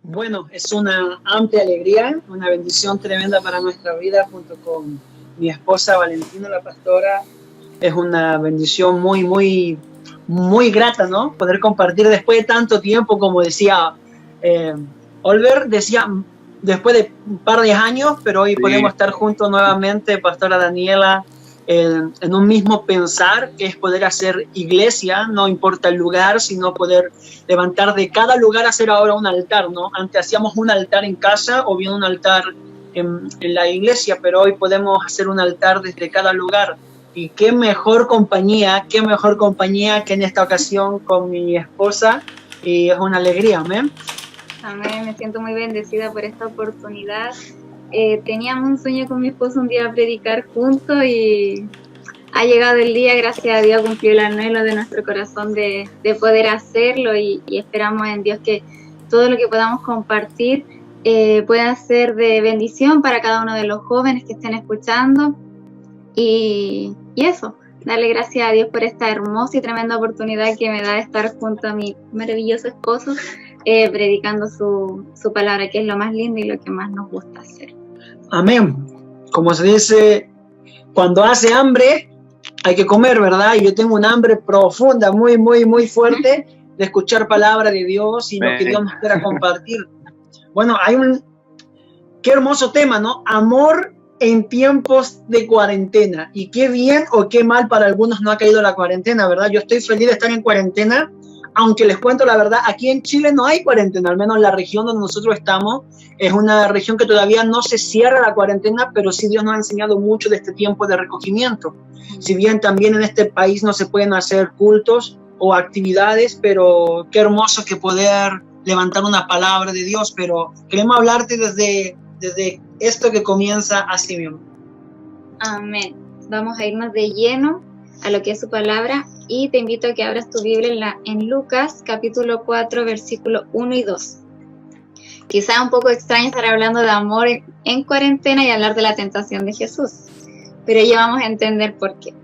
Bueno, es una amplia alegría, una bendición tremenda para nuestra vida junto con mi esposa Valentina, la pastora. Es una bendición muy grata, ¿no? Poder compartir después de tanto tiempo, como decía Oliver, decía después de un par de años, pero hoy podemos estar juntos nuevamente, pastora Daniela, en un mismo pensar, que es poder hacer iglesia, no importa el lugar, sino poder levantar de cada lugar, hacer ahora un altar, ¿no? Antes hacíamos un altar en casa o bien un altar en la iglesia, pero hoy podemos hacer un altar desde cada lugar. Y qué mejor compañía que en esta ocasión con mi esposa, y es una alegría, amén. Amén, me siento muy bendecida por esta oportunidad. Teníamos un sueño con mi esposo un día a predicar juntos y ha llegado el día, gracias a Dios cumplió el anhelo de nuestro corazón de poder hacerlo y esperamos en Dios que todo lo que podamos compartir pueda ser de bendición para cada uno de los jóvenes que estén escuchando y eso, darle gracias a Dios por esta hermosa y tremenda oportunidad que me da de estar junto a mi maravilloso esposo predicando su palabra, que es lo más lindo y lo que más nos gusta hacer. Amén. Como se dice, cuando hace hambre hay que comer, ¿verdad? Y yo tengo un hambre profunda, muy fuerte de escuchar palabra de Dios y lo que Dios nos quiera compartir. Bueno, qué hermoso tema, ¿no? Amor en tiempos de cuarentena. Y qué bien o qué mal para algunos no ha caído la cuarentena, ¿verdad? Yo estoy feliz de estar en cuarentena, aunque les cuento la verdad, aquí en Chile no hay cuarentena, al menos la región donde nosotros estamos es una región que todavía no se cierra la cuarentena, pero sí Dios nos ha enseñado mucho de este tiempo de recogimiento. Si bien también en este país no se pueden hacer cultos o actividades, pero qué hermoso que poder levantar una palabra de Dios, pero queremos hablarte desde esto que comienza así mismo. Amén. Vamos a irnos de lleno a lo que es su palabra y te invito a que abras tu Biblia en Lucas capítulo 4 versículo 1 y 2. Quizá un poco extraño estar hablando de amor en cuarentena y hablar de la tentación de Jesús, pero ya vamos a entender por qué.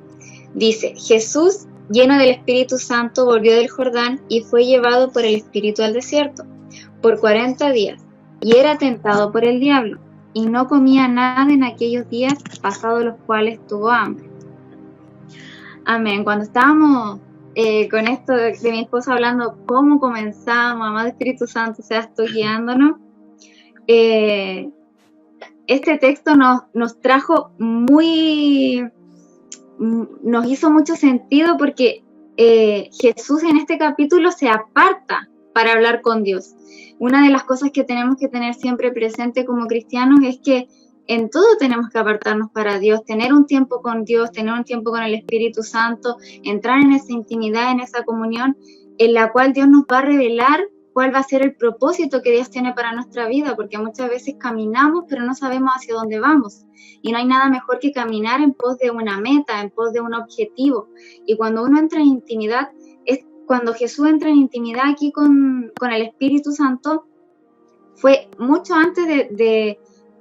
Dice, Jesús, lleno del Espíritu Santo, volvió del Jordán y fue llevado por el Espíritu al desierto por 40 días y era tentado por el diablo y no comía nada en aquellos días, pasados los cuales tuvo hambre. Amén. Cuando estábamos con esto de mi esposa hablando cómo comenzamos, amado Espíritu Santo, seas tú guiándonos, este texto nos trajo nos hizo mucho sentido porque Jesús en este capítulo se aparta para hablar con Dios. Una de las cosas que tenemos que tener siempre presente como cristianos es que en todo tenemos que apartarnos para Dios, tener un tiempo con Dios, tener un tiempo con el Espíritu Santo, entrar en esa intimidad, en esa comunión, en la cual Dios nos va a revelar cuál va a ser el propósito que Dios tiene para nuestra vida, porque muchas veces caminamos, pero no sabemos hacia dónde vamos. Y no hay nada mejor que caminar en pos de una meta, en pos de un objetivo. Y cuando uno entra en intimidad, cuando Jesús entra en intimidad aquí con el Espíritu Santo, fue mucho antes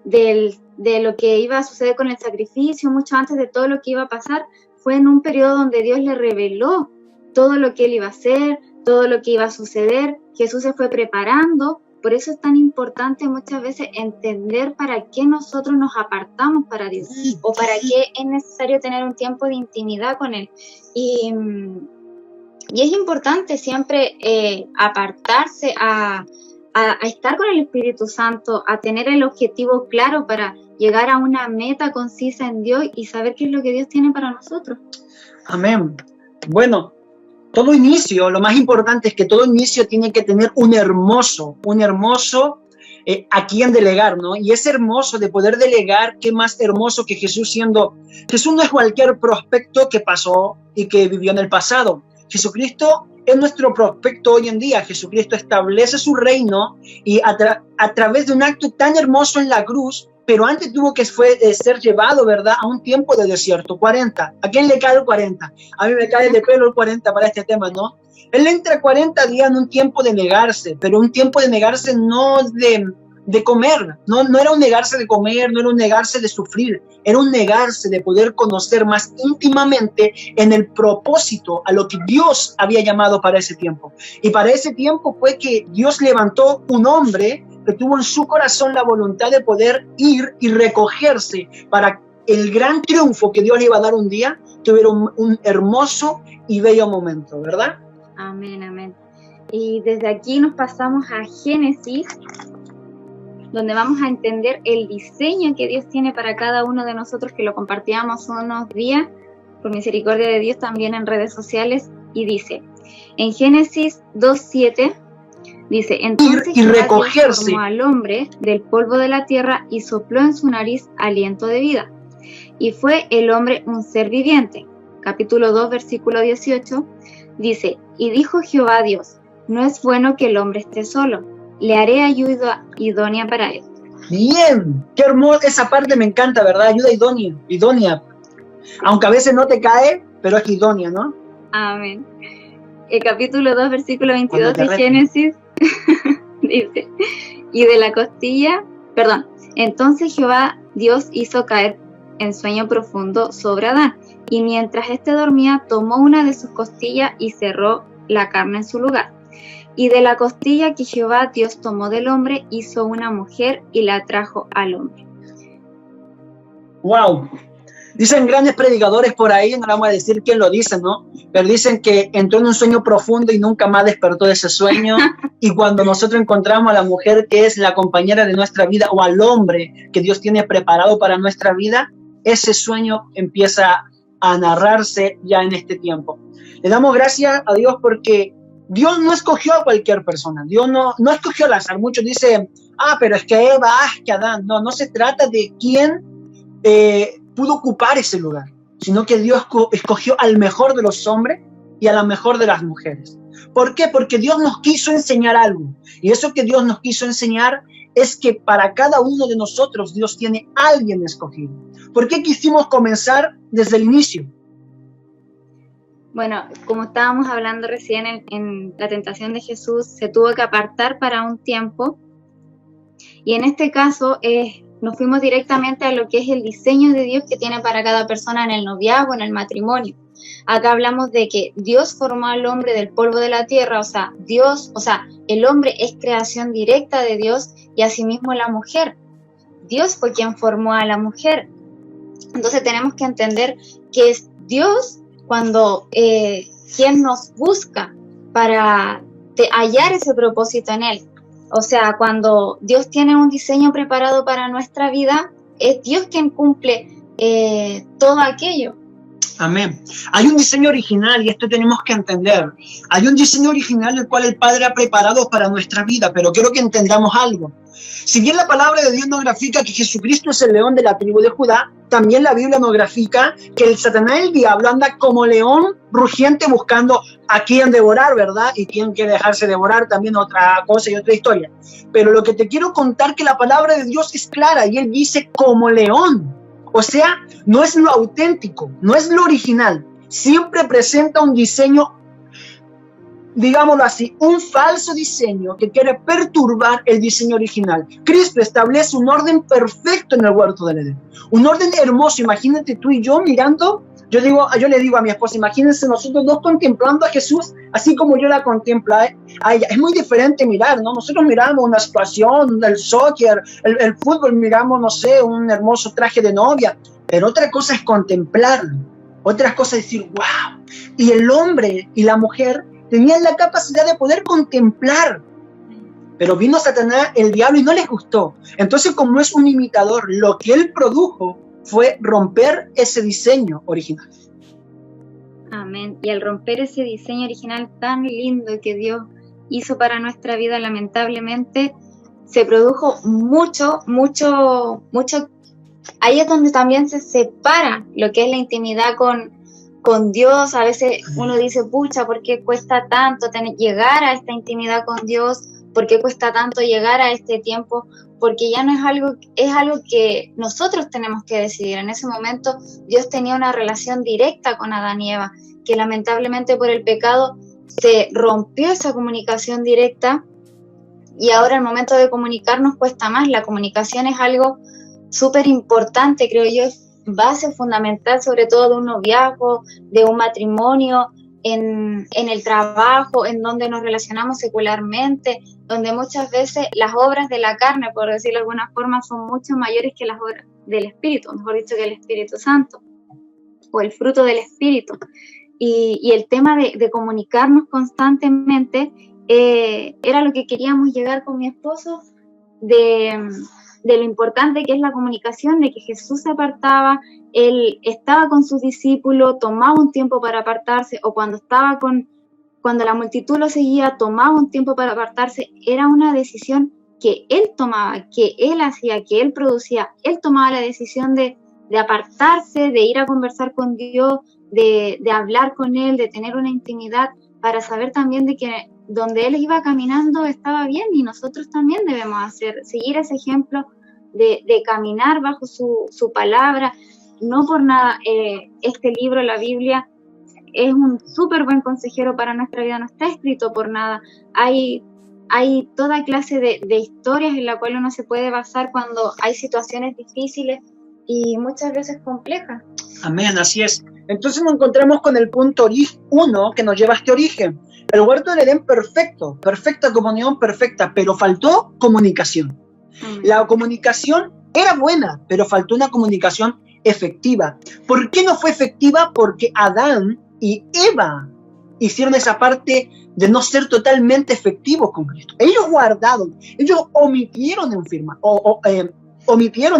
de lo que iba a suceder con el sacrificio, mucho antes de todo lo que iba a pasar, fue en un periodo donde Dios le reveló todo lo que él iba a hacer, todo lo que iba a suceder. Jesús se fue preparando, por eso es tan importante muchas veces entender para qué nosotros nos apartamos para Dios, o para qué es necesario tener un tiempo de intimidad con él. Y es importante siempre apartarse a estar con el Espíritu Santo, a tener el objetivo claro para llegar a una meta concisa en Dios y saber qué es lo que Dios tiene para nosotros. Amén. Bueno, todo inicio, lo más importante es que todo inicio tiene que tener un hermoso a quien delegar, ¿no? Y es hermoso de poder delegar, qué más hermoso que Jesús Jesús no es cualquier prospecto que pasó y que vivió en el pasado. Jesucristo es nuestro prospecto hoy en día. Jesucristo establece su reino y a través de un acto tan hermoso en la cruz, pero antes tuvo que ser llevado, ¿verdad?, a un tiempo de desierto, 40. ¿A quién le cae el 40? A mí me cae de pelo el 40 para este tema, ¿no? Él entra 40 días en un tiempo de negarse, pero un tiempo de negarse no de comer, no era un negarse de comer, no era un negarse de sufrir, era un negarse de poder conocer más íntimamente en el propósito a lo que Dios había llamado para ese tiempo. Y para ese tiempo fue que Dios levantó un hombre que tuvo en su corazón la voluntad de poder ir y recogerse para el gran triunfo que Dios le iba a dar un día, tuviera un hermoso y bello momento, ¿verdad? Amén, amén. Y desde aquí nos pasamos a Génesis, donde vamos a entender el diseño que Dios tiene para cada uno de nosotros, que lo compartíamos unos días, por misericordia de Dios, también en redes sociales, y dice, en Génesis 2:7, dice, entonces y recogerse. Dios formó al hombre del polvo de la tierra y sopló en su nariz aliento de vida, y fue el hombre un ser viviente. Capítulo 2, versículo 18, dice, y dijo Jehová Dios, no es bueno que el hombre esté solo, le haré ayuda idónea para él. Bien, qué hermosa, esa parte me encanta, ¿verdad? Ayuda idónea. Aunque a veces no te cae, pero es idónea, ¿no? Amén. El capítulo 2, versículo 22 de Génesis, dice, y de la costilla, entonces Jehová Dios hizo caer en sueño profundo sobre Adán, y mientras éste dormía, tomó una de sus costillas y cerró la carne en su lugar. Y de la costilla que Jehová Dios tomó del hombre, hizo una mujer y la trajo al hombre. ¡Wow! Dicen grandes predicadores por ahí, no vamos a decir quién lo dice, ¿no? Pero dicen que entró en un sueño profundo y nunca más despertó de ese sueño. Y cuando nosotros encontramos a la mujer que es la compañera de nuestra vida, o al hombre que Dios tiene preparado para nuestra vida, ese sueño empieza a narrarse ya en este tiempo. Le damos gracias a Dios porque Dios no escogió a cualquier persona. Dios no escogió al azar. Muchos dicen, pero es que Eva, que Adán. No se trata de quién pudo ocupar ese lugar, sino que Dios escogió al mejor de los hombres y a la mejor de las mujeres. ¿Por qué? Porque Dios nos quiso enseñar algo. Y eso que Dios nos quiso enseñar es que para cada uno de nosotros Dios tiene a alguien escogido. ¿Por qué quisimos comenzar desde el inicio? Bueno, como estábamos hablando recién en la tentación de Jesús, se tuvo que apartar para un tiempo. Y en este caso nos fuimos directamente a lo que es el diseño de Dios que tiene para cada persona en el noviazgo, en el matrimonio. Acá hablamos de que Dios formó al hombre del polvo de la tierra, el hombre es creación directa de Dios y asimismo la mujer. Dios fue quien formó a la mujer. Entonces tenemos que entender que es Dios cuando quien nos busca para hallar ese propósito en Él. O sea, cuando Dios tiene un diseño preparado para nuestra vida, es Dios quien cumple todo aquello. Amén. Hay un diseño original y esto tenemos que entender. Hay un diseño original el cual el Padre ha preparado para nuestra vida, pero quiero que entendamos algo. Si bien la palabra de Dios nos grafica que Jesucristo es el león de la tribu de Judá, también la Biblia nos grafica que el Satanás, el diablo, anda como león rugiente buscando a quien devorar, ¿verdad? Y quien quiere dejarse devorar, también otra cosa y otra historia. Pero lo que te quiero contar que la palabra de Dios es clara y Él dice como león. O sea, no es lo auténtico, no es lo original. Siempre presenta un diseño, digámoslo así, un falso diseño que quiere perturbar el diseño original. Cristo establece un orden perfecto en el huerto del Edén. Un orden hermoso. Imagínate tú y yo mirando. Yo le digo a mi esposa, imagínense nosotros dos contemplando a Jesús, así como yo la contemplo a ella. Es muy diferente mirar, ¿no? Nosotros miramos una situación, el soccer, el fútbol, miramos, no sé, un hermoso traje de novia, pero otra cosa es contemplarlo. Otra cosa es decir, wow. Y el hombre y la mujer tenían la capacidad de poder contemplar. Pero vino Satanás, el diablo, y no les gustó. Entonces, como es un imitador, lo que él produjo fue romper ese diseño original. Amén. Y al romper ese diseño original tan lindo que Dios hizo para nuestra vida, lamentablemente, se produjo mucho. Ahí es donde también se separa lo que es la intimidad con Dios. A veces uno dice, pucha, ¿por qué cuesta tanto llegar a esta intimidad con Dios? ¿Por qué cuesta tanto llegar a este tiempo? Porque ya no es algo que nosotros tenemos que decidir. En ese momento Dios tenía una relación directa con Adán y Eva, que lamentablemente por el pecado se rompió esa comunicación directa y ahora el momento de comunicarnos cuesta más. La comunicación es algo súper importante, creo yo, es base fundamental sobre todo de un noviazgo, de un matrimonio, en el trabajo, en donde nos relacionamos secularmente, donde muchas veces las obras de la carne, por decirlo de alguna forma, son mucho mayores que las obras del Espíritu, mejor dicho, que el Espíritu Santo, o el fruto del Espíritu. Y el tema de comunicarnos constantemente era lo que queríamos llegar con mi esposo, de lo importante que es la comunicación, de que Jesús se apartaba, él estaba con sus discípulos, tomaba un tiempo para apartarse, o cuando la multitud lo seguía, tomaba un tiempo para apartarse. Era una decisión que él tomaba, que él hacía, que él producía. Él tomaba la decisión de apartarse, de ir a conversar con Dios, de hablar con él, de tener una intimidad, para saber también de que donde él iba caminando estaba bien, y nosotros también debemos seguir ese ejemplo de caminar bajo su palabra. No por nada, este libro, la Biblia, es un súper buen consejero para nuestra vida, no está escrito por nada. Hay toda clase de historias en la cual uno se puede basar cuando hay situaciones difíciles y muchas veces complejas. Amén, así es. Entonces nos encontramos con el punto 1 que nos lleva a este origen. El huerto del Edén perfecto, perfecta comunión, perfecta, pero faltó comunicación. La comunicación era buena, pero faltó una comunicación efectiva. ¿Por qué no fue efectiva? Porque Adán y Eva hicieron esa parte de no ser totalmente efectivos con Cristo. Ellos omitieron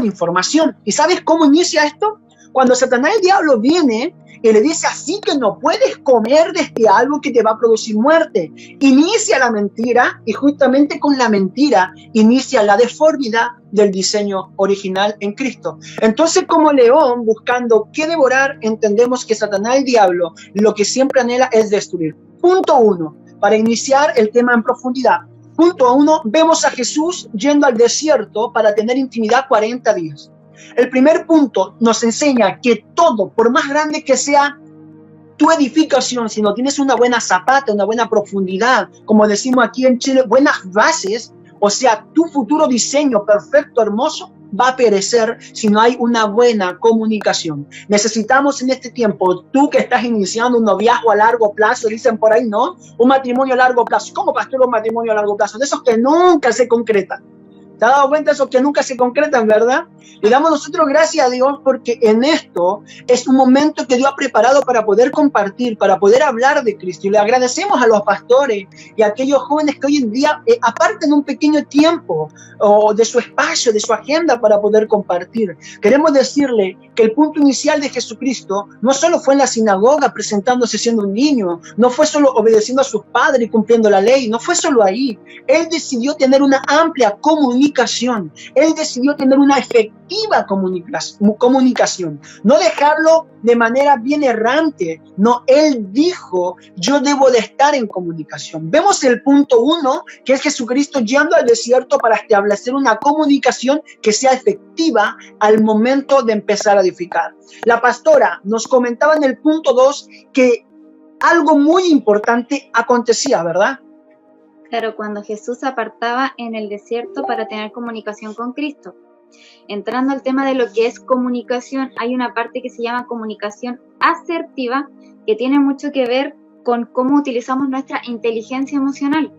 información. ¿Y sabes cómo inicia esto? Cuando Satanás, el diablo, viene y le dice: así que no puedes comer de este algo que te va a producir muerte. Inicia la mentira, y justamente con la mentira inicia la deformidad del diseño original en Cristo. Entonces, como león buscando qué devorar, entendemos que Satanás, el diablo, lo que siempre anhela es destruir. Punto 1, para iniciar el tema en profundidad. Punto 1, vemos a Jesús yendo al desierto para tener intimidad 40 días. El primer punto nos enseña que todo, por más grande que sea tu edificación, si no tienes una buena zapata, una buena profundidad, como decimos aquí en Chile, buenas bases, o sea, tu futuro diseño perfecto, hermoso, va a perecer si no hay una buena comunicación. Necesitamos en este tiempo, tú que estás iniciando un noviazgo a largo plazo, dicen por ahí, ¿no? Un matrimonio a largo plazo. ¿Cómo, pastor, un matrimonio a largo plazo? De esos que nunca se concretan. ¿Te has dado cuenta de esos que nunca se concretan, verdad? Le damos nosotros gracias a Dios porque en esto es un momento que Dios ha preparado para poder compartir, para poder hablar de Cristo. Y le agradecemos a los pastores y a aquellos jóvenes que hoy en día aparten un pequeño tiempo de su espacio, de su agenda para poder compartir. Queremos decirle que el punto inicial de Jesucristo no solo fue en la sinagoga presentándose siendo un niño, no fue solo obedeciendo a sus padres y cumpliendo la ley, no fue solo ahí. Él decidió tener una amplia comunicación. Él decidió tener una efectiva comunicación, no dejarlo de manera bien errante. No, él dijo: yo debo de estar en comunicación. Vemos el punto 1, que es Jesucristo yendo al desierto para establecer una comunicación que sea efectiva al momento de empezar a edificar. La pastora nos comentaba en el punto 2 que algo muy importante acontecía, ¿verdad? Claro, cuando Jesús se apartaba en el desierto para tener comunicación con Cristo. Entrando al tema de lo que es comunicación, hay una parte que se llama comunicación asertiva, que tiene mucho que ver con cómo utilizamos nuestra inteligencia emocional.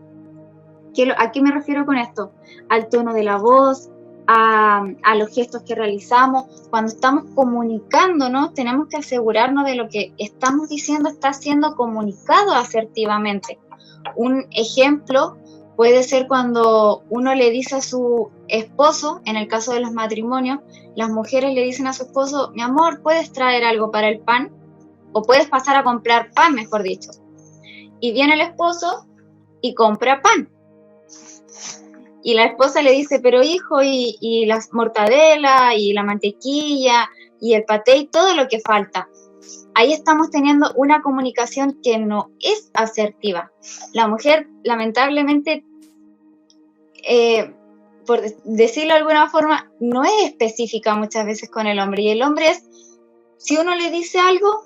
¿A qué me refiero con esto? Al tono de la voz, a los gestos que realizamos. Cuando estamos comunicándonos, tenemos que asegurarnos de lo que estamos diciendo está siendo comunicado asertivamente. Un ejemplo puede ser cuando uno le dice a su esposo, en el caso de los matrimonios, las mujeres le dicen a su esposo: mi amor, ¿puedes traer algo para el pan? O puedes pasar a comprar pan, mejor dicho. Y viene el esposo y compra pan. Y la esposa le dice: pero hijo, y la mortadela, y la mantequilla, y el paté, y todo lo que falta. Ahí estamos teniendo una comunicación que no es asertiva. La mujer, lamentablemente, por decirlo de alguna forma, no es específica muchas veces con el hombre. Y el hombre si uno le dice algo,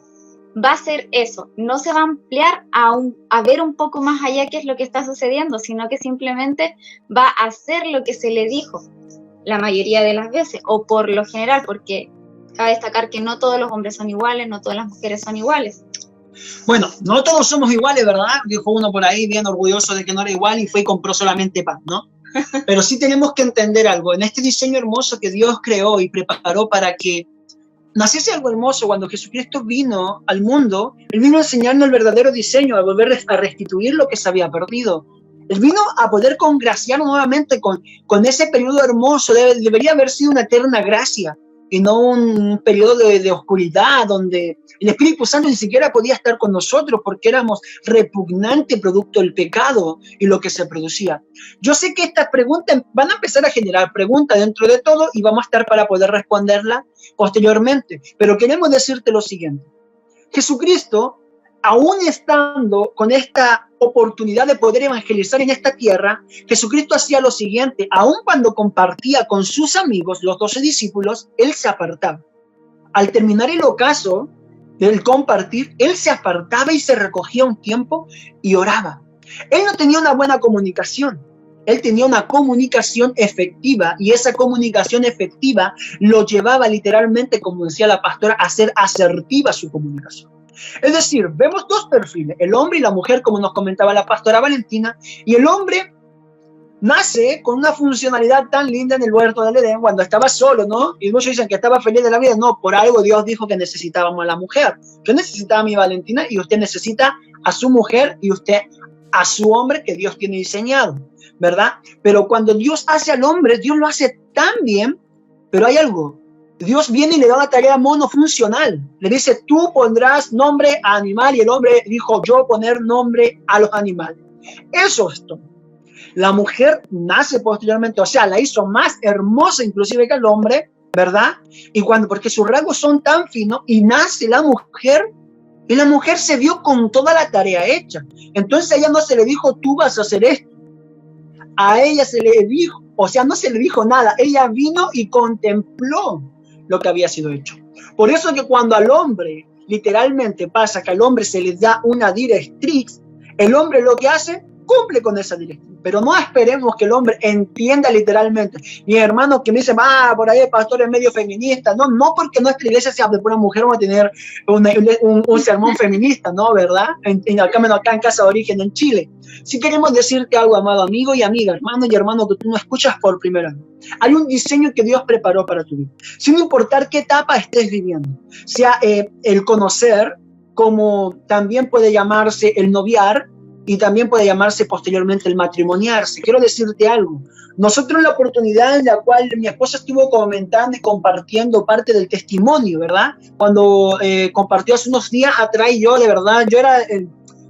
va a ser eso. No se va a ampliar a ver un poco más allá qué es lo que está sucediendo, sino que simplemente va a hacer lo que se le dijo la mayoría de las veces, o por lo general, porque cabe destacar que no todos los hombres son iguales, no todas las mujeres son iguales. Bueno, no todos somos iguales, ¿verdad? Dijo uno por ahí bien orgulloso de que no era igual y fue y compró solamente pan, ¿no? Pero sí tenemos que entender algo. En este diseño hermoso que Dios creó y preparó para que naciese algo hermoso, cuando Jesucristo vino al mundo, Él vino a enseñarnos el verdadero diseño, a volver a restituir lo que se había perdido. Él vino a poder congraciarnos nuevamente con ese periodo hermoso. Debería haber sido una eterna gracia y no un periodo de oscuridad donde el Espíritu Santo ni siquiera podía estar con nosotros porque éramos repugnante producto del pecado y lo que se producía. Yo sé que estas preguntas van a empezar a generar preguntas dentro de todo y vamos a estar para poder responderlas posteriormente, pero queremos decirte lo siguiente. Jesucristo, aún estando con esta oportunidad de poder evangelizar en esta tierra, Jesucristo hacía lo siguiente: aún cuando compartía con sus amigos, los 12 discípulos, Él se apartaba. Al terminar el ocaso del compartir, Él se apartaba y se recogía un tiempo y oraba. Él no tenía una buena comunicación. Él tenía una comunicación efectiva y esa comunicación efectiva lo llevaba literalmente, como decía la pastora, a ser asertiva su comunicación. Es decir, vemos dos perfiles, el hombre y la mujer, como nos comentaba la pastora Valentina, y el hombre nace con una funcionalidad tan linda en el huerto del Edén cuando estaba solo, ¿no? Y muchos dicen que estaba feliz de la vida. No, por algo Dios dijo que necesitábamos a la mujer. Yo necesitaba a mi Valentina y usted necesita a su mujer y usted a su hombre que Dios tiene diseñado, ¿verdad? Pero cuando Dios hace al hombre, Dios lo hace tan bien, pero hay algo. Dios viene y le da una tarea monofuncional. Le dice, tú pondrás nombre a animal, y el hombre dijo, yo poner nombre a los animales. Eso es todo. La mujer nace posteriormente, o sea, la hizo más hermosa inclusive que el hombre, ¿verdad? Y porque sus rasgos son tan finos, y nace la mujer, y la mujer se vio con toda la tarea hecha. Entonces a ella no se le dijo, tú vas a hacer esto. A ella se le dijo, o sea, no se le dijo nada. Ella vino y contempló lo que había sido hecho. Por eso que cuando al hombre, literalmente pasa que al hombre se le da una directriz, el hombre lo que hace, cumple con esa directriz. Pero no esperemos que el hombre entienda literalmente. Mi hermano que me dice, por ahí el pastor es medio feminista. No, no porque nuestra iglesia sea de pura mujer, vamos a tener un sermón feminista, ¿no? ¿Verdad? Acá en Casa de Origen, en Chile. Si queremos decirte algo, amado amigo y amiga, hermano y hermano que tú no escuchas por primera vez. Hay un diseño que Dios preparó para tu vida. Sin importar qué etapa estés viviendo. Sea el conocer, como también puede llamarse el noviar, y también puede llamarse posteriormente el matrimoniarse. Quiero decirte algo. Nosotros en la oportunidad en la cual mi esposa estuvo comentando y compartiendo parte del testimonio, ¿verdad? Cuando compartió hace unos días atrás, yo de verdad, yo era,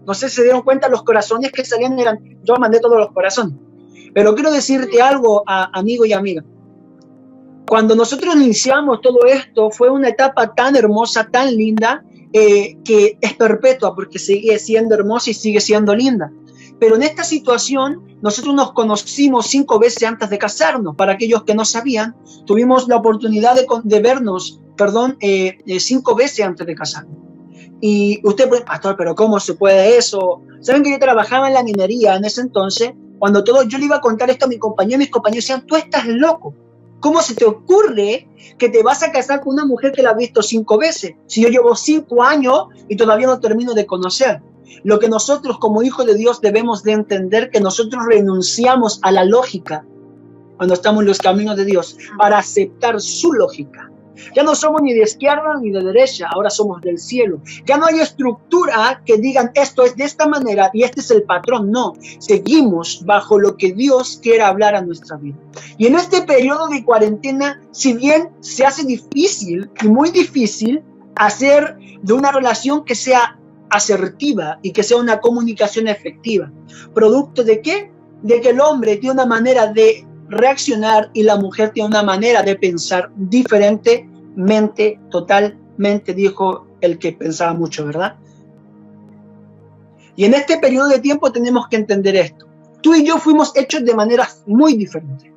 no sé si se dieron cuenta, los corazones que salían yo mandé todos los corazones. Pero quiero decirte algo, amigo y amiga. Cuando nosotros iniciamos todo esto, fue una etapa tan hermosa, tan linda, que es perpetua porque sigue siendo hermosa y sigue siendo linda. Pero en esta situación, nosotros nos conocimos 5 veces antes de casarnos. Para aquellos que no sabían, tuvimos la oportunidad de vernos, 5 veces antes de casarnos. Y usted puede, pastor, pero ¿cómo se puede eso? Saben que yo trabajaba en la minería en ese entonces. Cuando yo le iba a contar esto a mi compañero, mis compañeros decían, tú estás loco. ¿Cómo se te ocurre que te vas a casar con una mujer que la has visto 5 veces? Si yo llevo 5 años y todavía no termino de conocer. Lo que nosotros como hijos de Dios debemos de entender, que nosotros renunciamos a la lógica cuando estamos en los caminos de Dios para aceptar su lógica. Ya no somos ni de izquierda ni de derecha, ahora somos del cielo. Ya no hay estructura que digan esto es de esta manera y este es el patrón. No, seguimos bajo lo que Dios quiere hablar a nuestra vida. Y en este periodo de cuarentena, si bien se hace difícil y muy difícil hacer de una relación que sea asertiva y que sea una comunicación efectiva, ¿producto de qué? De que el hombre tiene una manera de reaccionar y la mujer tiene una manera de pensar diferentemente, totalmente, dijo el que pensaba mucho, ¿verdad? Y en este periodo de tiempo tenemos que entender esto. Tú y yo fuimos hechos de maneras muy diferentes.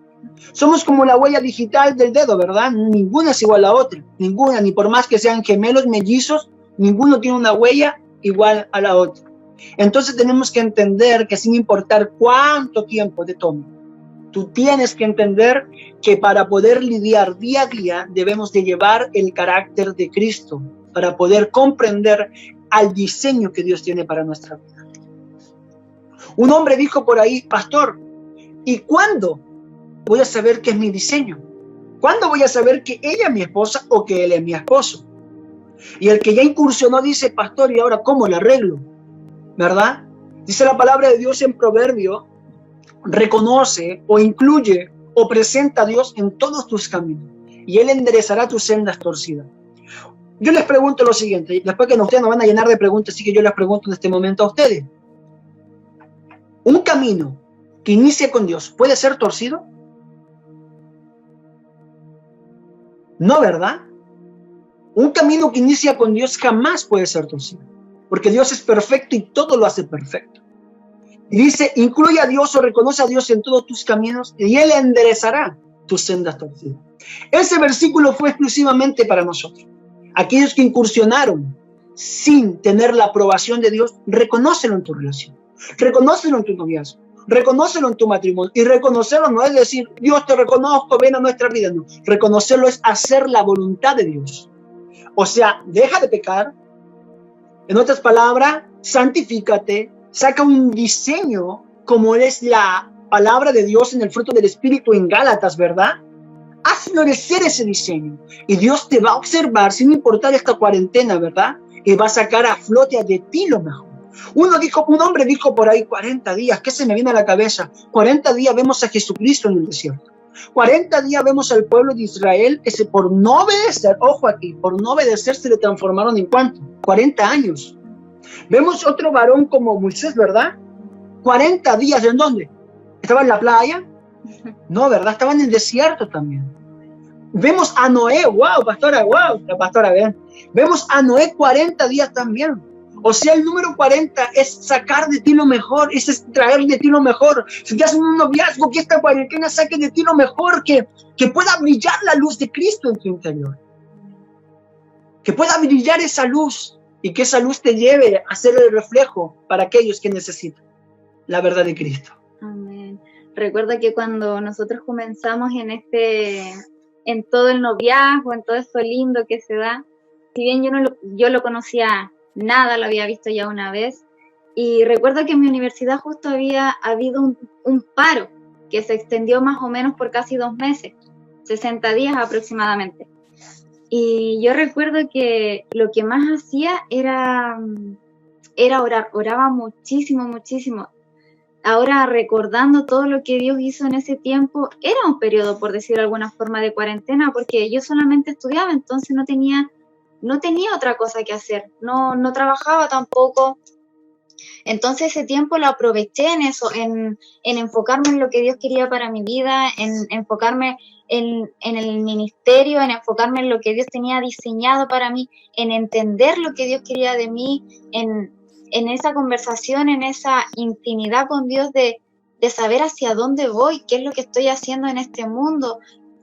Somos como la huella digital del dedo, ¿verdad? Ninguna es igual a la otra, ninguna, ni por más que sean gemelos, mellizos, ninguno tiene una huella igual a la otra. Entonces tenemos que entender que sin importar cuánto tiempo te tome, tú tienes que entender que para poder lidiar día a día debemos de llevar el carácter de Cristo, para poder comprender al diseño que Dios tiene para nuestra vida. Un hombre dijo por ahí, pastor, ¿y cuándo voy a saber qué es mi diseño? ¿Cuándo voy a saber que ella es mi esposa o que él es mi esposo? Y el que ya incursionó dice, pastor, ¿y ahora cómo lo arreglo? ¿Verdad? Dice la palabra de Dios en Proverbio, reconoce o incluye o presenta a Dios en todos tus caminos y Él enderezará tus sendas torcidas. Yo les pregunto lo siguiente, después que ustedes nos van a llenar de preguntas, así que yo les pregunto en este momento a ustedes. ¿Un camino que inicie con Dios puede ser torcido? No, ¿verdad? Un camino que inicia con Dios jamás puede ser torcido, porque Dios es perfecto y todo lo hace perfecto. Y dice, incluye a Dios o reconoce a Dios en todos tus caminos y Él enderezará tus sendas torcidas. Ese versículo fue exclusivamente para nosotros. Aquellos que incursionaron sin tener la aprobación de Dios, reconócelo en tu relación, reconócelo en tu noviazgo, reconócelo en tu matrimonio. Y reconocerlo no es decir, Dios te reconozco, ven a nuestra vida. No, reconocerlo es hacer la voluntad de Dios. O sea, deja de pecar. En otras palabras, santifícate, saca un diseño como es la palabra de Dios en el fruto del Espíritu en Gálatas, ¿verdad? Haz florecer ese diseño y Dios te va a observar sin importar esta cuarentena, ¿verdad? Y va a sacar a flote de ti lo mejor. Un hombre dijo por ahí 40 días, ¿qué se me viene a la cabeza? 40 días vemos a Jesucristo en el desierto. 40 días vemos al pueblo de Israel que por no obedecer, ojo aquí, por no obedecer se le transformaron en ¿cuánto? 40 años. Vemos otro varón como Moisés, ¿verdad? 40 días, ¿en dónde? ¿Estaba en la playa? No, ¿verdad? Estaba en el desierto también. Vemos a Noé, wow, la pastora, ven. Vemos a Noé 40 días también. O sea, el número 40 es sacar de ti lo mejor, es extraer de ti lo mejor. Si te hacen un noviazgo, que esta cuarentena saque de ti lo mejor, que pueda brillar la luz de Cristo en tu interior. Que pueda brillar esa luz y que esa luz te lleve a ser el reflejo para aquellos que necesitan la verdad de Cristo. Amén. Recuerda que cuando nosotros comenzamos en todo el noviazgo, en todo eso lindo que se da, si bien yo lo conocía nada, lo había visto ya una vez, y recuerdo que en mi universidad justo había habido un paro que se extendió más o menos por casi 2 meses, 60 días aproximadamente. Y yo recuerdo que lo que más hacía era orar, oraba muchísimo, muchísimo. Ahora recordando todo lo que Dios hizo en ese tiempo, era un periodo, por decir de alguna forma, de cuarentena, porque yo solamente estudiaba, entonces no tenía otra cosa que hacer, no trabajaba tampoco. Entonces ese tiempo lo aproveché en eso, en enfocarme en lo que Dios quería para mi vida, en enfocarme en el ministerio, en enfocarme en lo que Dios tenía diseñado para mí, en entender lo que Dios quería de mí, en esa conversación, en esa intimidad con Dios de saber hacia dónde voy, qué es lo que estoy haciendo en este mundo,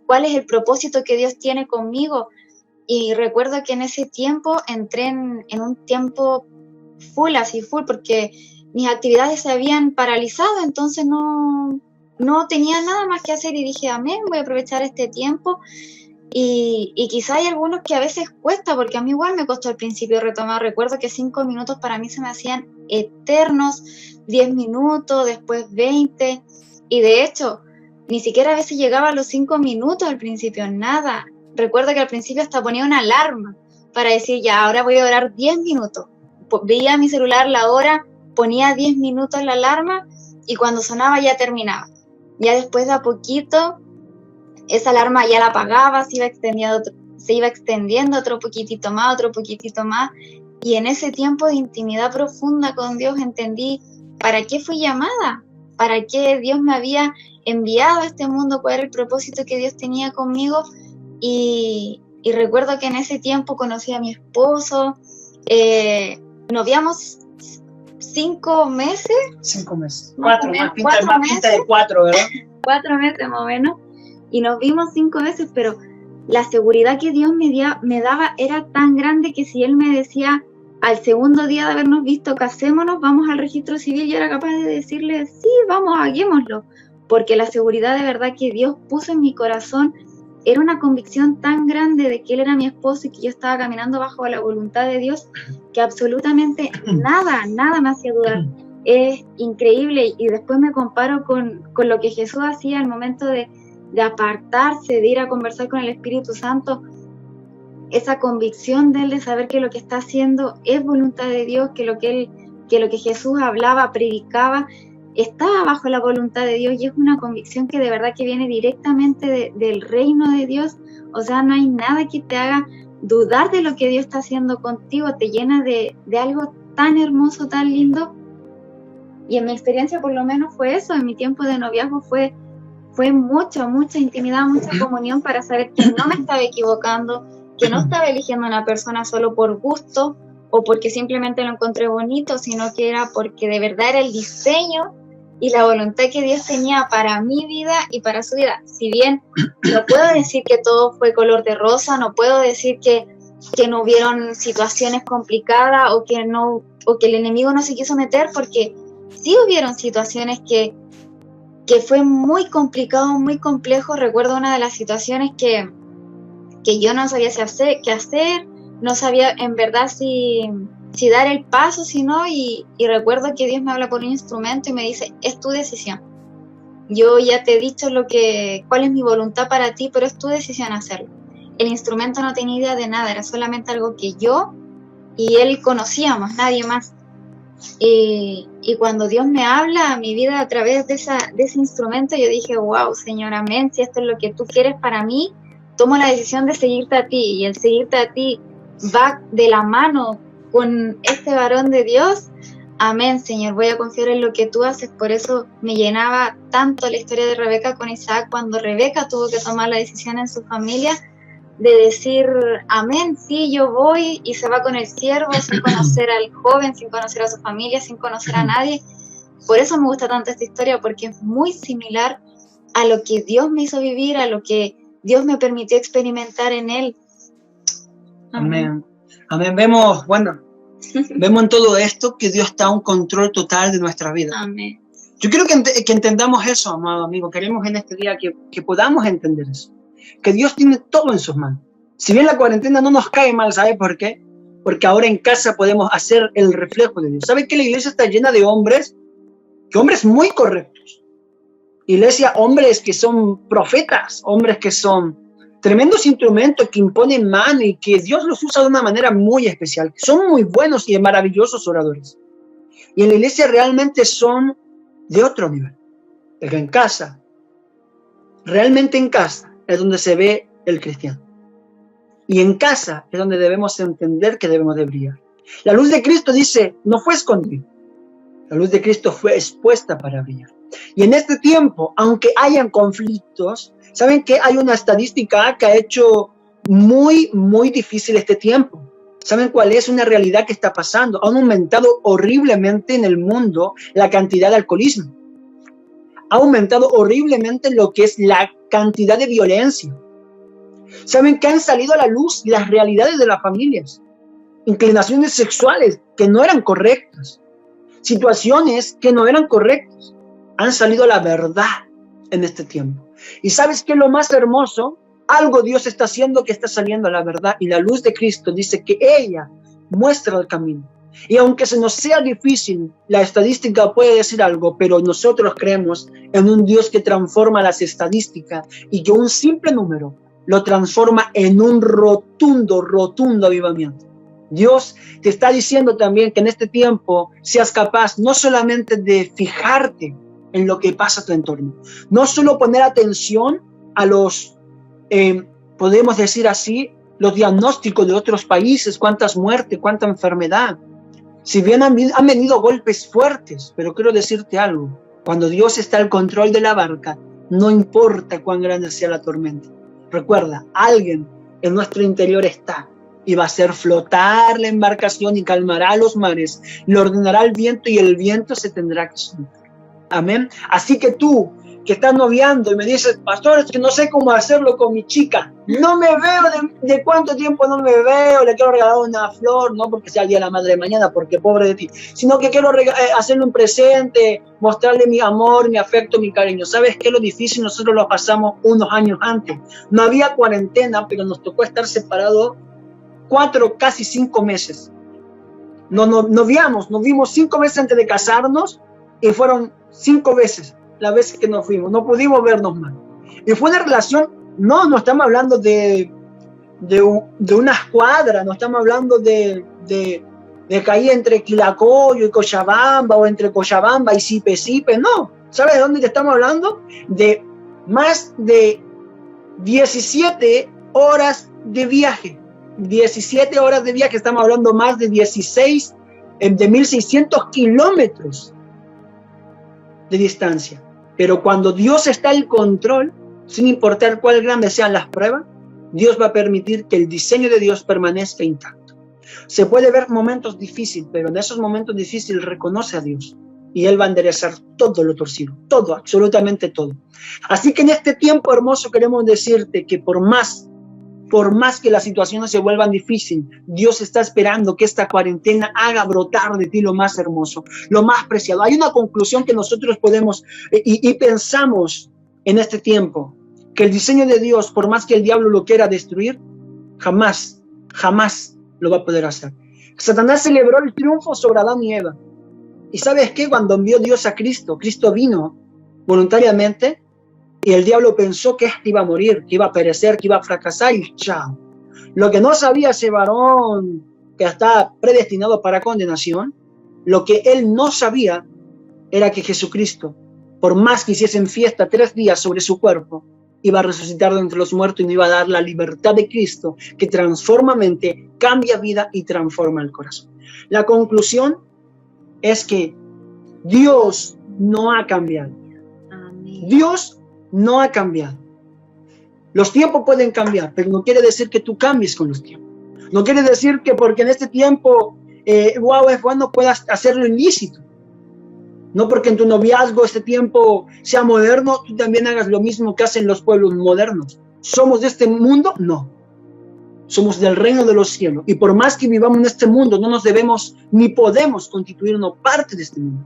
cuál es el propósito que Dios tiene conmigo. Y recuerdo que en ese tiempo entré en un tiempo full, porque mis actividades se habían paralizado, entonces no tenía nada más que hacer y dije, amén, voy a aprovechar este tiempo. Y quizá hay algunos que a veces cuesta, porque a mí igual me costó al principio retomar. Recuerdo que 5 minutos para mí se me hacían eternos, 10 minutos, después 20, y de hecho, ni siquiera a veces llegaba a los 5 minutos al principio, nada. Recuerdo que al principio hasta ponía una alarma para decir, ya, ahora voy a orar 10 minutos. Veía mi celular la hora, ponía 10 minutos la alarma, y cuando sonaba ya terminaba. Ya después de a poquito, esa alarma ya la apagaba, se iba extendiendo otro poquitito más, y en ese tiempo de intimidad profunda con Dios entendí para qué fui llamada, para qué Dios me había enviado a este mundo, cuál era el propósito que Dios tenía conmigo, y recuerdo que en ese tiempo conocí a mi esposo, noviamos 5 meses. 5 meses. 4 más, pinta de 4, ¿verdad? 4 meses más o menos. Y nos vimos 5 veces, pero la seguridad que Dios me daba era tan grande que si Él me decía al segundo día de habernos visto, casémonos, vamos al registro civil, yo era capaz de decirle, sí, vamos, hagámoslo, porque la seguridad de verdad que Dios puso en mi corazón era una convicción tan grande de que él era mi esposo y que yo estaba caminando bajo la voluntad de Dios, que absolutamente nada me hacía dudar. Es increíble, y después me comparo con lo que Jesús hacía al momento de apartarse, de ir a conversar con el Espíritu Santo. Esa convicción de él de saber que lo que está haciendo es voluntad de Dios, que lo que Jesús hablaba, predicaba, estaba bajo la voluntad de Dios, y es una convicción que de verdad que viene directamente del reino de Dios. O sea, no hay nada que te haga dudar de lo que Dios está haciendo contigo, te llena de algo tan hermoso, tan lindo. Y en mi experiencia por lo menos fue eso, en mi tiempo de noviazgo fue mucha intimidad, mucha comunión para saber que no me estaba equivocando, que no estaba eligiendo a una persona solo por gusto o porque simplemente lo encontré bonito, sino que era porque de verdad era el diseño y la voluntad que Dios tenía para mi vida y para su vida. Si bien no puedo decir que todo fue color de rosa, no puedo decir que no hubieron situaciones complicadas o que el enemigo no se quiso meter, porque sí hubieron situaciones que fue muy complicado, muy complejo. Recuerdo una de las situaciones que yo no sabía qué hacer, no sabía en verdad si dar el paso, si no, y recuerdo que Dios me habla por un instrumento y me dice, es tu decisión. Yo ya te he dicho cuál es mi voluntad para ti, pero es tu decisión hacerlo. El instrumento no tenía idea de nada, era solamente algo que yo y él conocíamos, nadie más. Y cuando Dios me habla a mi vida a través de ese instrumento, yo dije, wow, Señor, amén, si esto es lo que tú quieres para mí, tomo la decisión de seguirte a ti, y el seguirte a ti va de la mano con este varón de Dios. Amén, Señor, voy a confiar en lo que tú haces. Por eso me llenaba tanto la historia de Rebeca con Isaac, cuando Rebeca tuvo que tomar la decisión en su familia de decir, amén, sí, yo voy, y se va con el siervo sin conocer al joven, sin conocer a su familia, sin conocer a nadie. Por eso me gusta tanto esta historia, porque es muy similar a lo que Dios me hizo vivir, a lo que Dios me permitió experimentar en él. Amén. Amén. Vemos en todo esto que Dios está a un control total de nuestra vida. Amén. Yo quiero que entendamos eso, amado amigo. Queremos en este día que podamos entender eso. Que Dios tiene todo en sus manos. Si bien la cuarentena no nos cae mal, ¿sabe por qué? Porque ahora en casa podemos hacer el reflejo de Dios. ¿Sabe que la iglesia está llena de hombres muy correctos? Iglesia, hombres que son profetas, hombres que son tremendos instrumentos que imponen mano y que Dios los usa de una manera muy especial. Son muy buenos y maravillosos oradores. Y en la iglesia realmente son de otro nivel. Pero en casa, realmente en casa, es donde se ve el cristiano. Y en casa es donde debemos entender que debemos de brillar. La luz de Cristo, dice, no fue escondida. La luz de Cristo fue expuesta para brillar. Y en este tiempo, aunque hayan conflictos, ¿saben que hay una estadística que ha hecho muy difícil este tiempo? ¿Saben cuál es una realidad que está pasando? Han aumentado horriblemente en el mundo la cantidad de alcoholismo. Ha aumentado horriblemente lo que es la cantidad de violencia. ¿Saben que han salido a la luz las realidades de las familias? Inclinaciones sexuales que no eran correctas. Situaciones que no eran correctas. Han salido a la verdad en este tiempo. ¿Y sabes qué es lo más hermoso? Algo Dios está haciendo que está saliendo a la verdad. Y la luz de Cristo dice que ella muestra el camino. Y aunque se nos sea difícil, la estadística puede decir algo, pero nosotros creemos en un Dios que transforma las estadísticas y que un simple número lo transforma en un rotundo avivamiento. Dios te está diciendo también que en este tiempo seas capaz no solamente de fijarte en lo que pasa a tu entorno, no solo poner atención a los, podemos decir así, los diagnósticos de otros países, cuántas muertes, cuánta enfermedad. Si bien han venido golpes fuertes, pero quiero decirte algo, cuando Dios está al control de la barca, no importa cuán grande sea la tormenta. Recuerda, alguien en nuestro interior está y va a hacer flotar la embarcación y calmará los mares, le ordenará el viento y el viento se tendrá que soltar. Amén. Así que tú, que estás noviando y me dices, pastor, es que no sé cómo hacerlo con mi chica, no me veo, de cuánto tiempo no me veo, le quiero regalar una flor, no porque sea el día de la madre de mañana, porque pobre de ti, sino que quiero hacerle un presente, mostrarle mi amor, mi afecto, mi cariño. ¿Sabes qué? Lo difícil nosotros lo pasamos unos años antes. No había cuarentena, pero nos tocó estar separados 4, casi 5 meses. Nos vimos 5 meses antes de casarnos y fueron 5 veces las veces que nos fuimos. No pudimos vernos más. Y fue una relación, no estamos hablando de unas cuadras, no estamos hablando de caer entre Quilacoyo y Cochabamba o entre Cochabamba y Sipe, no. ¿Sabes de dónde te estamos hablando? De más de 17 horas de viaje. 17 horas de viaje, estamos hablando más de 1.600 kilómetros de distancia. Pero cuando Dios está en control, sin importar cuál grande sean las pruebas, Dios va a permitir que el diseño de Dios permanezca intacto. Se puede ver momentos difíciles, pero en esos momentos difíciles reconoce a Dios y Él va a enderezar todo lo torcido, todo, absolutamente todo. Así que en este tiempo hermoso queremos decirte que por más que las situaciones se vuelvan difíciles, Dios está esperando que esta cuarentena haga brotar de ti lo más hermoso, lo más preciado. Hay una conclusión que nosotros podemos y pensamos en este tiempo, que el diseño de Dios, por más que el diablo lo quiera destruir, jamás lo va a poder hacer. Satanás celebró el triunfo sobre Adán y Eva. ¿Y sabes qué? Cuando envió Dios a Cristo, Cristo vino voluntariamente, y el diablo pensó que iba a morir, que iba a perecer, que iba a fracasar y chao. Lo que no sabía ese varón que está predestinado para condenación, lo que él no sabía era que Jesucristo, por más que hiciesen fiesta 3 días sobre su cuerpo, iba a resucitar de entre los muertos y no iba a dar la libertad de Cristo que transforma mente, cambia vida y transforma el corazón. La conclusión es que Dios no ha cambiado. Amén. Dios no ha cambiado. Los tiempos pueden cambiar, pero no quiere decir que tú cambies con los tiempos. No quiere decir que porque en este tiempo, es bueno, puedas hacerlo ilícito. No porque en tu noviazgo este tiempo sea moderno, tú también hagas lo mismo que hacen los pueblos modernos. ¿Somos de este mundo? No. Somos del reino de los cielos. Y por más que vivamos en este mundo, no nos debemos ni podemos constituirnos parte de este mundo.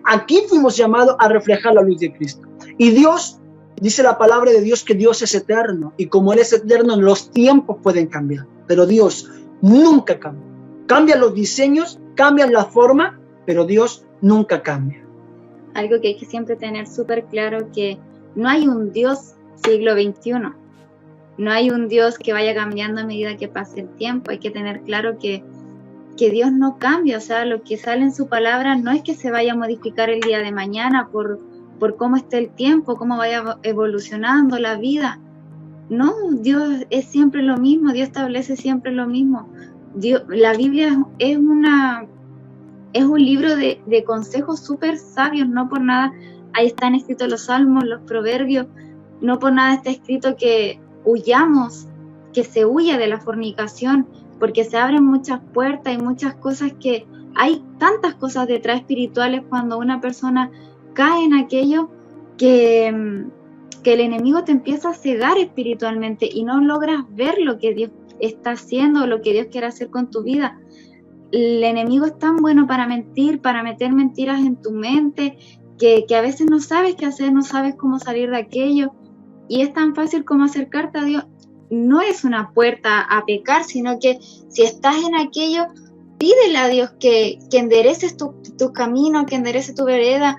Aquí fuimos llamados a reflejar la luz de Cristo. Y Dios, dice la palabra de Dios que Dios es eterno. Y como Él es eterno, los tiempos pueden cambiar. Pero Dios nunca cambia. Cambian los diseños, cambian la forma, pero Dios nunca cambia. Algo que hay que siempre tener súper claro, que no hay un Dios siglo XXI. No hay un Dios que vaya cambiando a medida que pase el tiempo. Hay que tener claro que Dios no cambia. O sea, lo que sale en su palabra no es que se vaya a modificar el día de mañana por cómo esté el tiempo, cómo vaya evolucionando la vida. No, Dios es siempre lo mismo. Dios establece siempre lo mismo. La Biblia es un libro de consejos súper sabios. No por nada ahí están escritos los salmos, los proverbios. No por nada está escrito que huyamos, que se huya de la fornicación, porque se abren muchas puertas y muchas cosas, que hay tantas cosas detrás espirituales cuando una persona cae en aquello, que el enemigo te empieza a cegar espiritualmente y no logras ver lo que Dios está haciendo, lo que Dios quiere hacer con tu vida. El enemigo es tan bueno para mentir, para meter mentiras en tu mente, que a veces no sabes qué hacer, no sabes cómo salir de aquello. Y es tan fácil como acercarte a Dios. No es una puerta a pecar, sino que si estás en aquello, pídele a Dios que endereces tu camino, que endereces tu vereda.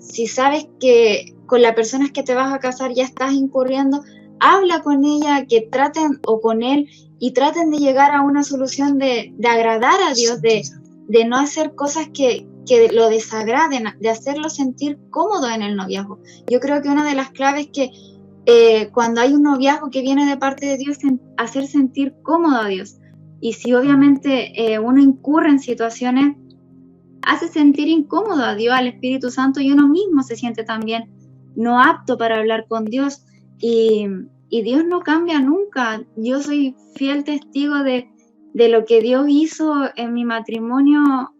Si sabes que con la persona que te vas a casar ya estás incurriendo, habla con ella, que traten, o con él, y traten de llegar a una solución de agradar a Dios, de no hacer cosas que lo desagraden, de hacerlo sentir cómodo en el noviazgo. Yo creo que una de las claves que cuando hay un noviazgo que viene de parte de Dios, hacer sentir cómodo a Dios. Y si obviamente uno incurre en situaciones, hace sentir incómodo a Dios, al Espíritu Santo, y uno mismo se siente también no apto para hablar con Dios. Y Dios no cambia nunca. Yo soy fiel testigo de lo que Dios hizo en mi matrimonio.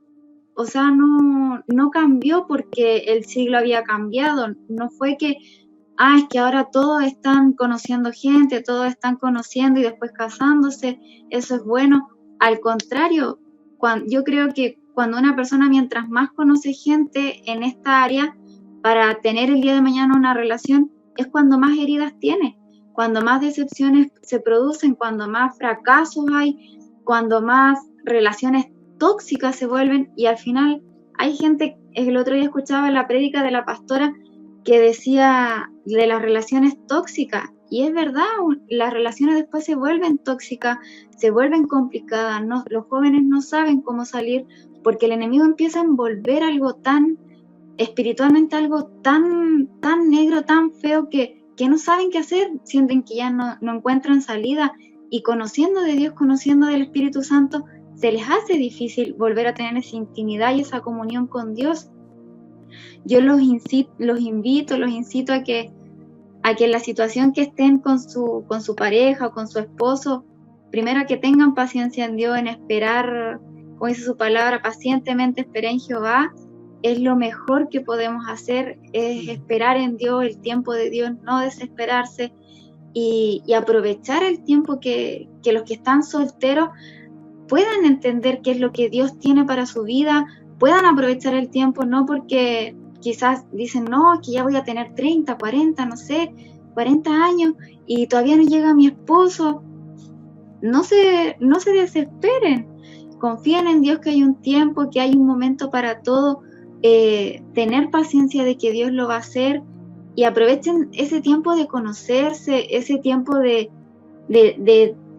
O sea, no cambió porque el siglo había cambiado. No fue que, es que ahora todos están conociendo gente, todos están conociendo y después casándose. Eso es bueno. Al contrario, yo creo que cuando una persona mientras más conoce gente en esta área, para tener el día de mañana una relación, es cuando más heridas tiene, cuando más decepciones se producen, cuando más fracasos hay, cuando más relaciones tóxicas se vuelven, y al final hay gente, el otro día escuchaba la prédica de la pastora que decía de las relaciones tóxicas, y es verdad, las relaciones después se vuelven tóxicas, se vuelven complicadas, los jóvenes no saben cómo salir, porque el enemigo empieza a envolver algo tan, espiritualmente algo tan negro, tan feo, que no saben qué hacer, sienten que ya no encuentran salida, y conociendo de Dios, conociendo del Espíritu Santo, se les hace difícil volver a tener esa intimidad y esa comunión con Dios. Yo los incito a que en la situación que estén con su pareja o con su esposo, primero que tengan paciencia en Dios, en esperar, como dice su palabra, pacientemente esperé en Jehová. Es lo mejor que podemos hacer, es esperar en Dios, el tiempo de Dios, no desesperarse y aprovechar el tiempo que los que están solteros puedan entender qué es lo que Dios tiene para su vida, puedan aprovechar el tiempo, no porque quizás dicen, no, es que ya voy a tener 30, 40, no sé, 40 años y todavía no llega mi esposo. No se desesperen, confíen en Dios que hay un tiempo, que hay un momento para todo, tener paciencia de que Dios lo va a hacer, y aprovechen ese tiempo de conocerse, ese tiempo de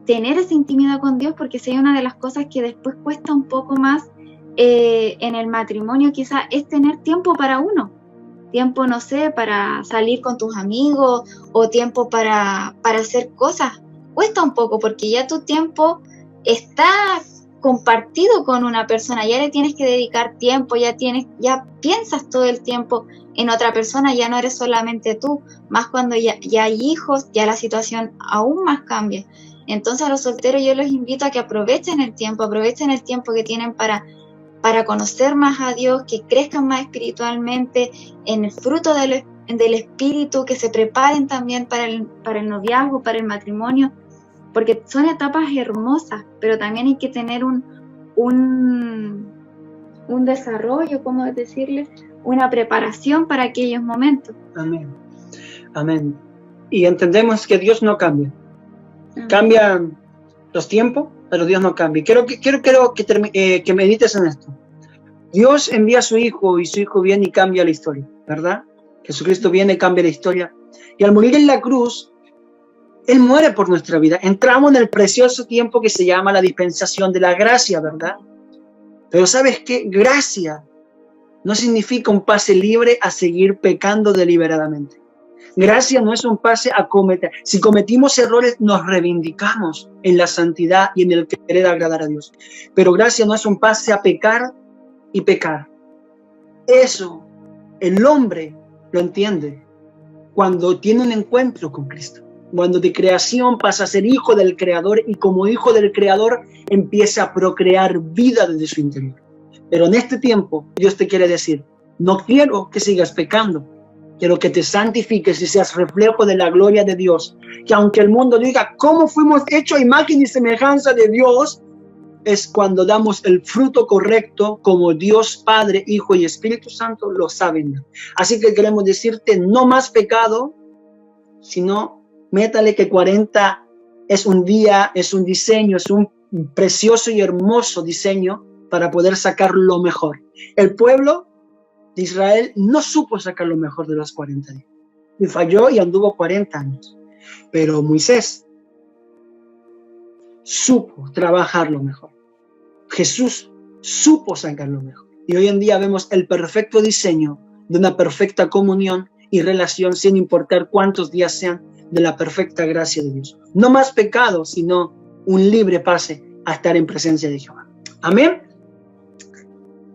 tener esa intimidad con Dios, porque si hay una de las cosas que después cuesta un poco más en el matrimonio, quizás es tener tiempo para uno, tiempo, no sé, para salir con tus amigos o tiempo para hacer cosas. Cuesta un poco porque ya tu tiempo está compartido con una persona, ya le tienes que dedicar tiempo, ya piensas todo el tiempo en otra persona, ya no eres solamente tú, más cuando ya hay hijos, ya la situación aún más cambia. Entonces a los solteros yo los invito a que aprovechen el tiempo que tienen para conocer más a Dios, que crezcan más espiritualmente en el fruto del Espíritu, que se preparen también para el noviazgo, para el matrimonio, porque son etapas hermosas, pero también hay que tener un desarrollo, ¿cómo decirles? Una preparación para aquellos momentos. Amén. Amén. Y entendemos que Dios no cambia. Cambian los tiempos, pero Dios no cambia. Quiero que medites en esto. Dios envía a su Hijo y su Hijo viene y cambia la historia, ¿verdad? Jesucristo viene y cambia la historia. Y al morir en la cruz, Él muere por nuestra vida. Entramos en el precioso tiempo que se llama la dispensación de la gracia, ¿verdad? Pero ¿sabes qué? Gracia no significa un pase libre a seguir pecando deliberadamente. Gracia no es un pase a cometer. Si cometimos errores, nos reivindicamos en la santidad y en el querer agradar a Dios. Pero gracia no es un pase a pecar y pecar. Eso el hombre lo entiende cuando tiene un encuentro con Cristo. Cuando de creación pasa a ser hijo del Creador y como hijo del Creador empieza a procrear vida desde su interior. Pero en este tiempo Dios te quiere decir, no quiero que sigas pecando, quiero que te santifiques y seas reflejo de la gloria de Dios. Que aunque el mundo diga, ¿cómo fuimos hechos a imagen y semejanza de Dios? Es cuando damos el fruto correcto como Dios Padre, Hijo y Espíritu Santo lo saben. Así que queremos decirte, no más pecado, sino métale que 40 es un día, es un diseño, es un precioso y hermoso diseño para poder sacar lo mejor. El pueblo de Israel no supo sacar lo mejor de los 40 días. Y falló y anduvo 40 años. Pero Moisés supo trabajar lo mejor. Jesús supo sacar lo mejor. Y hoy en día vemos el perfecto diseño de una perfecta comunión y relación sin importar cuántos días sean de la perfecta gracia de Dios. No más pecado, sino un libre pase a estar en presencia de Jehová. Amén.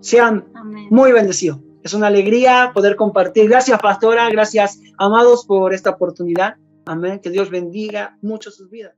Sean muy bendecidos. Es una alegría poder compartir. Gracias, pastora. Gracias, amados, por esta oportunidad. Amén. Que Dios bendiga mucho sus vidas.